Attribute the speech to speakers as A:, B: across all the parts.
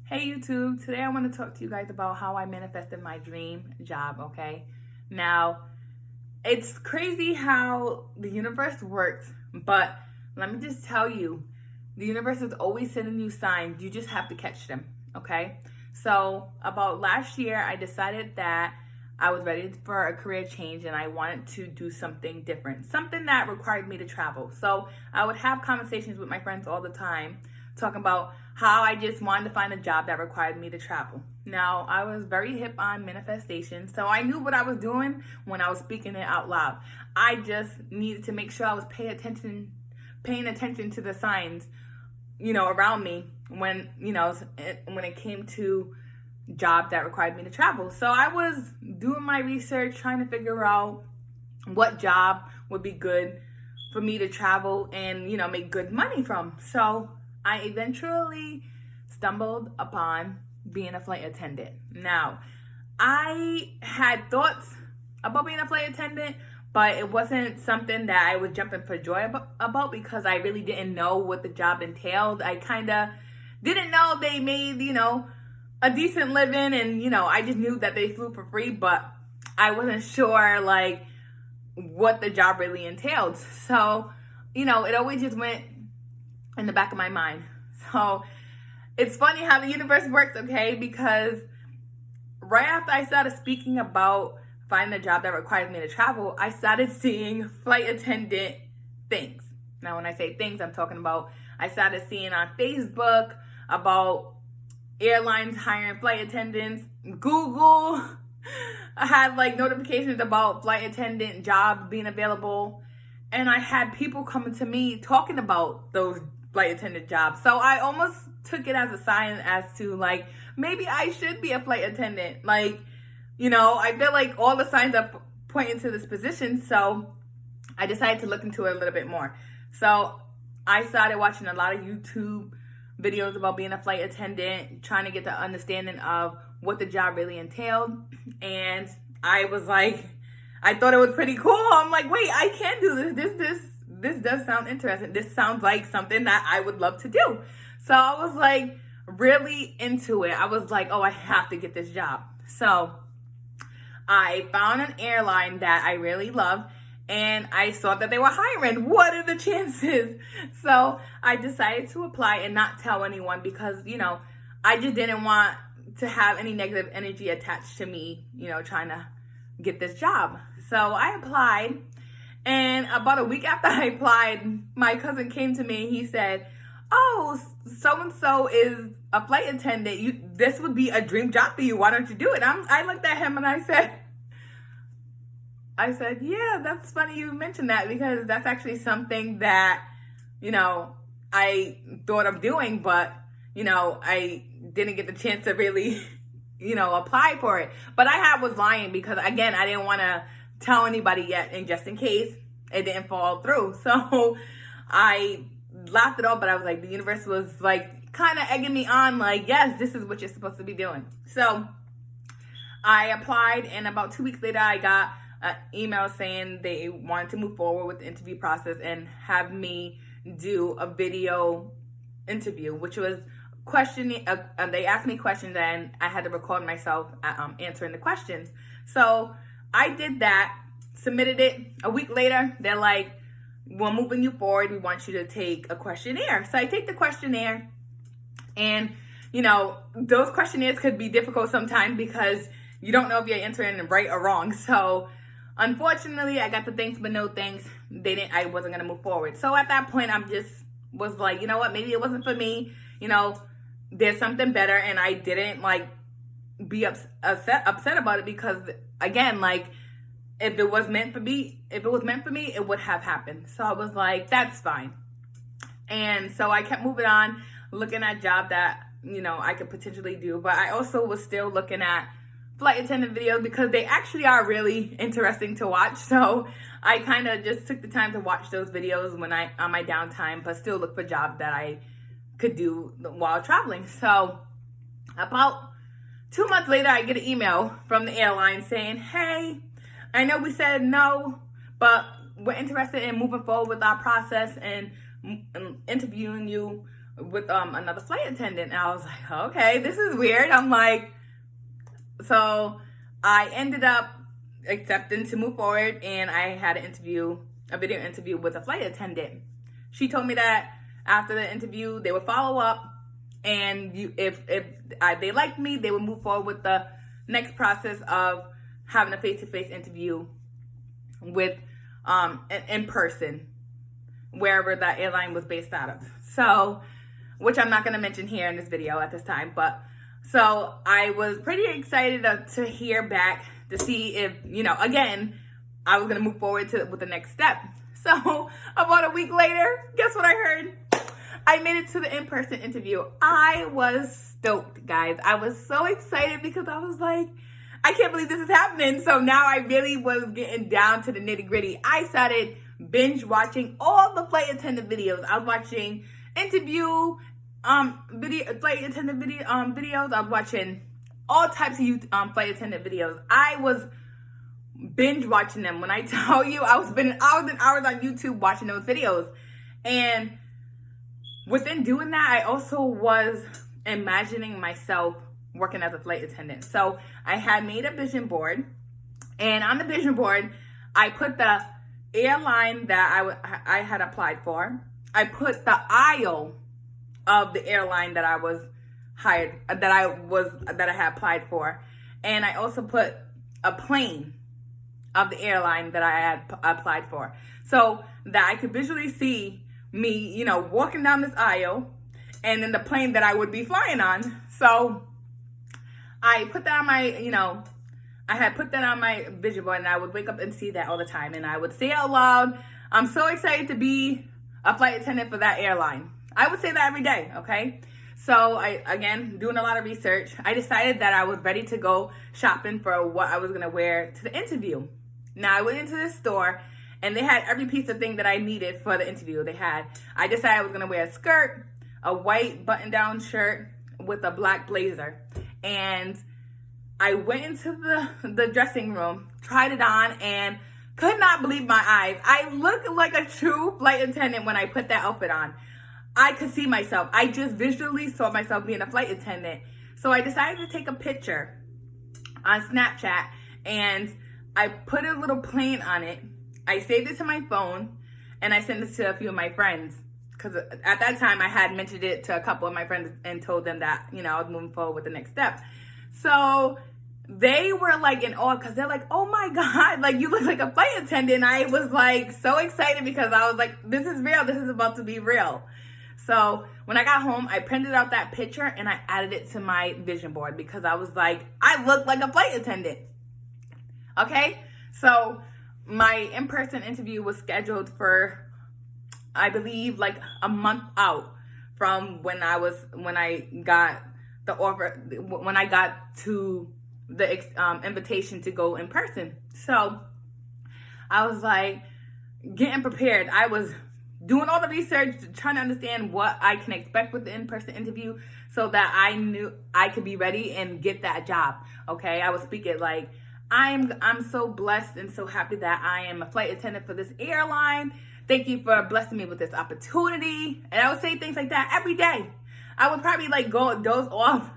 A: Hey YouTube, today I want to talk to you guys about how I manifested my dream job, okay? Now, it's crazy how the universe works, but let me just tell you, the universe is always sending you signs. You just have to catch them, okay? So, about last year, I decided that I was ready for a career change and I wanted to do something different, something that required me to travel. So, I would have conversations with my friends all the time talking about how I just wanted to find a job that required me to travel. Now, I was very hip on manifestation, so I knew what I was doing when I was speaking it out loud. I just needed to make sure I was paying attention to the signs, around me when it came to jobs that required me to travel. So I was doing my research, trying to figure out what job would be good for me to travel and, make good money from. So I eventually stumbled upon being a flight attendant. Now, I had thoughts about being a flight attendant, but it wasn't something that I was jumping for joy about because I really didn't know what the job entailed. I kind of didn't know they made, a decent living, and, I just knew that they flew for free, but I wasn't sure, what the job really entailed. So, it always just went in the back of my mind. So it's funny how the universe works, okay? Because right after I started speaking about finding a job that requires me to travel, I started seeing flight attendant things. Now, when I say things, I'm talking about I started seeing on Facebook about airlines hiring flight attendants. Google I had notifications about flight attendant jobs being available. And I had people coming to me talking about those flight attendant jobs. So I almost took it as a sign as to maybe I should be a flight attendant. I feel like all the signs are pointing to this position. So I decided to look into it a little bit more. So I started watching a lot of YouTube videos about being a flight attendant, trying to get the understanding of what the job really entailed. And I was I thought it was pretty cool. I'm like, wait, I can do this. This does sound interesting. This sounds like something that I would love to do. So I was really into it. I was oh, I have to get this job. So I found an airline that I really love, and I saw that they were hiring. What are the chances? So I decided to apply and not tell anyone because, I just didn't want to have any negative energy attached to me, trying to get this job. So I applied, and about a week after I applied, my cousin came to me and he said, oh, so-and-so is a flight attendant. This would be a dream job for you. Why don't you do it? I looked at him and I said, yeah, that's funny you mentioned that because that's actually something that, I thought of doing, but, I didn't get the chance to really, apply for it. But I was lying because, again, I didn't want to tell anybody yet, and just in case it didn't fall through. So I laughed it off, but I was the universe was kind of egging me on, yes, this is what you're supposed to be doing. So I applied, and about 2 weeks later, I got an email saying they wanted to move forward with the interview process and have me do a video interview, which was questioning. They asked me questions, and I had to record myself answering the questions. So I did that, submitted it. A week later, they're like, we're moving you forward. We want you to take a questionnaire. So I take the questionnaire, and, those questionnaires could be difficult sometimes because you don't know if you're answering right or wrong. So unfortunately, I got the thanks but no thanks. I wasn't going to move forward. So at that point, I'm just was you know what? Maybe it wasn't for me. There's something better. And I didn't be upset about it because, again, if it was meant for me, it would have happened. So I was that's fine. And so I kept moving on, looking at job that, I could potentially do. But I also was still looking at flight attendant videos because they actually are really interesting to watch. So I kind of just took the time to watch those videos on my downtime, but still look for jobs that I could do while traveling. So about 2 months later, I get an email from the airline saying, hey, I know we said no, but we're interested in moving forward with our process and interviewing you with another flight attendant. And I was like, okay, this is weird. I'm like, so I ended up accepting to move forward, and I had a video interview with a flight attendant. She told me that after the interview, they would follow up, and if they liked me, they would move forward with the next process of having a face-to-face interview with in person, wherever that airline was based out of. So, which I'm not going to mention here in this video at this time, but so I was pretty excited to hear back to see if, again, I was going to move forward with the next step. So about a week later, guess what I heard? I made it to the in-person interview. I was stoked, guys. I was so excited because I was like, I can't believe this is happening. So now I really was getting down to the nitty-gritty. I started binge watching all the flight attendant videos. I was watching flight attendant videos. I was watching all types of flight attendant videos. I was binge watching them. When I tell you, I was spending hours and hours on YouTube watching those videos. And within doing that, I also was imagining myself working as a flight attendant. So I had made a vision board, and on the vision board, I put the airline that I had applied for. I put the aisle of the airline that I was hired, that I had applied for, and I also put a plane of the airline that I had applied for, so that I could visually see me, walking down this aisle, and then the plane that I would be flying on. So I put that on my, I had put that on my vision board, and I would wake up and see that all the time, and I would say out loud, I'm so excited to be a flight attendant for that airline. I would say that every day, okay? So again, doing a lot of research, I decided that I was ready to go shopping for what I was going to wear to the interview. Now, I went into this store, and they had every piece of thing that I needed for the interview. I decided I was going to wear a skirt, a white button-down shirt with a black blazer. And I went into the dressing room, tried it on, and could not believe my eyes. I looked like a true flight attendant when I put that outfit on. I could see myself. I just visually saw myself being a flight attendant. So I decided to take a picture on Snapchat, and I put a little plane on it. I saved it to my phone, and I sent it to a few of my friends. Because at that time, I had mentioned it to a couple of my friends and told them that, I was moving forward with the next step. So they were like in awe, because they're like, oh my God, like you look like a flight attendant. I was like so excited because I was like, this is real. This is about to be real. So when I got home, I printed out that picture and I added it to my vision board because I was like, I look like a flight attendant. Okay, so my in-person interview was scheduled for, I believe, like a month out from when I got the offer, when I got to the invitation to go in person. So I was like getting prepared. I was doing all the research, trying to understand what I can expect with the in-person interview so that I knew I could be ready and get that job. Okay, I was speaking like, I'm so blessed and so happy that I am a flight attendant for this airline. Thank you for blessing me with this opportunity. And I would say things like that every day. I would probably like doze off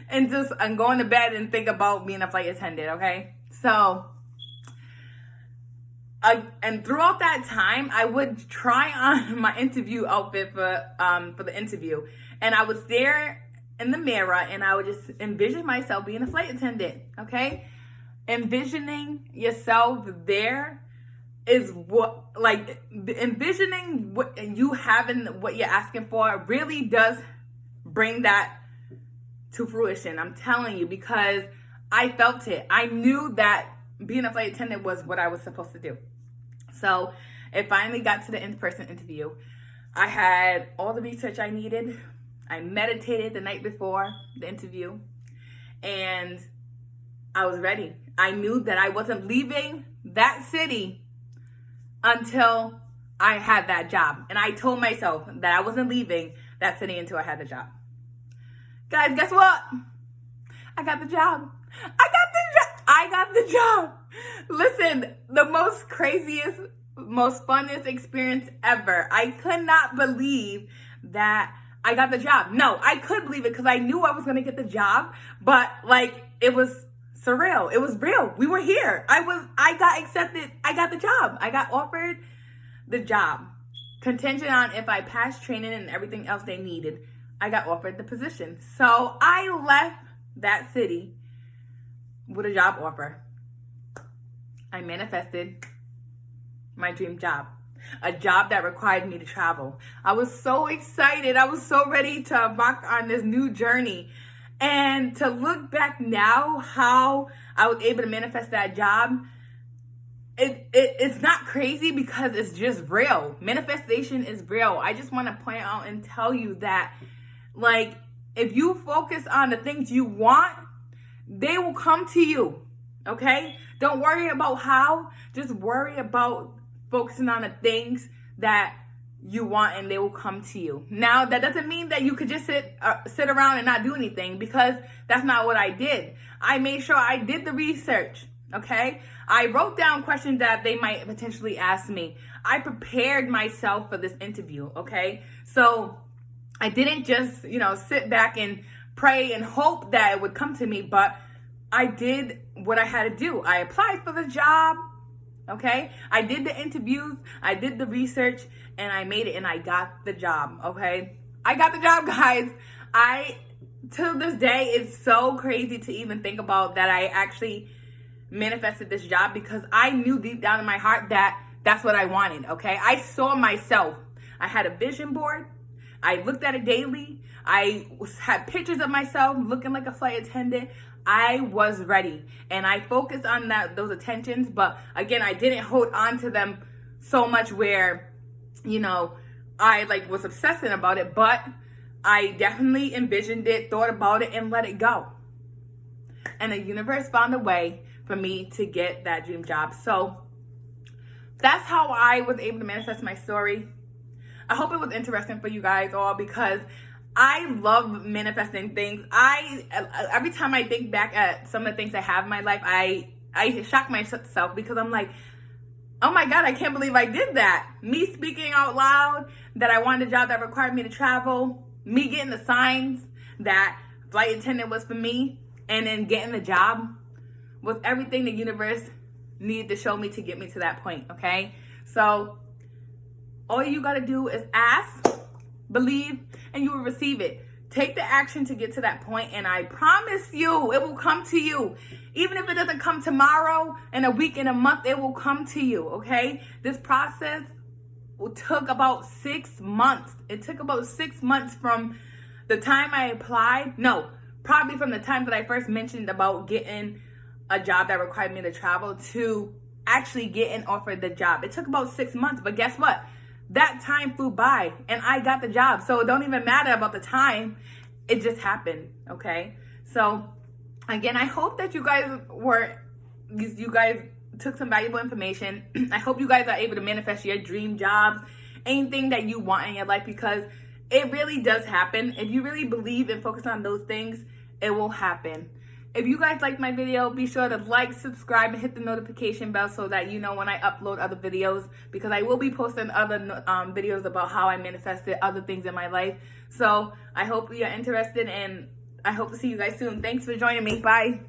A: and go into bed and think about being a flight attendant, okay? So, and throughout that time, I would try on my interview outfit for the interview. And I would stare in the mirror and I would just envision myself being a flight attendant, okay? Envisioning yourself there is envisioning what you having, what you're asking for really does bring that to fruition. I'm telling you, because I felt it. I knew that being a flight attendant was what I was supposed to do. So it finally got to the in-person interview. I had all the research I needed. I meditated the night before the interview and I was ready. I knew that I wasn't leaving that city until I had that job. And I told myself that I wasn't leaving that city until I had the job. Guys, guess what? I got the job. I got the job. Listen, the most craziest, most funnest experience ever. I could not believe that I got the job. No, I could believe it because I knew I was going to get the job, but like it was surreal. It was real. We were here. I got accepted. I got the job. I got offered the job. Contingent on if I passed training and everything else they needed, I got offered the position. So I left that city with a job offer. I manifested my dream job, a job that required me to travel. I was so excited. I was so ready to embark on this new journey. And to look back now, how I was able to manifest that job, it's not crazy because it's just real. Manifestation is real. I just want to point out and tell you that, like, if you focus on the things you want, they will come to you. Okay? Don't worry about how. Just worry about focusing on the things that you want and they will come to you. Now, that doesn't mean that you could just sit around and not do anything, because that's not what I did. I made sure I did the research. Okay? I wrote down questions that they might potentially ask me. I prepared myself for this interview. Okay? So I didn't just, sit back and pray and hope that it would come to me, but I did what I had to do. I applied for the job. Okay? I did the interviews, I did the research, and I made it, and I got the job. Okay? I got the job, guys. Till this day, it's so crazy to even think about that I actually manifested this job, because I knew deep down in my heart that that's what I wanted. Okay? I saw myself. I had a vision board. I looked at it daily. I had pictures of myself looking like a flight attendant. I was ready, and I focused on those attentions, but again, I didn't hold on to them so much where, I was obsessing about it, but I definitely envisioned it, thought about it, and let it go. And the universe found a way for me to get that dream job. So that's how I was able to manifest my story. I hope it was interesting for you guys all, because I love manifesting things. Every time I think back at some of the things I have in my life, I shock myself, because I'm like, oh my God, I can't believe I did that. Me speaking out loud that I wanted a job that required me to travel, me getting the signs that flight attendant was for me, and then getting the job was everything the universe needed to show me to get me to that point, okay? So all you gotta do is ask, believe, and you will receive it. Take the action to get to that point, and I promise you, it will come to you. Even if it doesn't come tomorrow, in a week, in a month, it will come to you, okay? This process took about 6 months. It took about 6 months from the time I applied. No, probably from the time that I first mentioned about getting a job that required me to travel to actually getting offered the job. It took about 6 months, but guess what? That time flew by, and I got the job. So it don't even matter about the time. It just happened, okay? So, again, I hope that you guys took some valuable information. I hope you guys are able to manifest your dream jobs, anything that you want in your life, because it really does happen. If you really believe and focus on those things, it will happen. If you guys liked my video, be sure to like, subscribe, and hit the notification bell so that you know when I upload other videos, because I will be posting other videos about how I manifested other things in my life. So I hope you're interested, and I hope to see you guys soon. Thanks for joining me. Bye.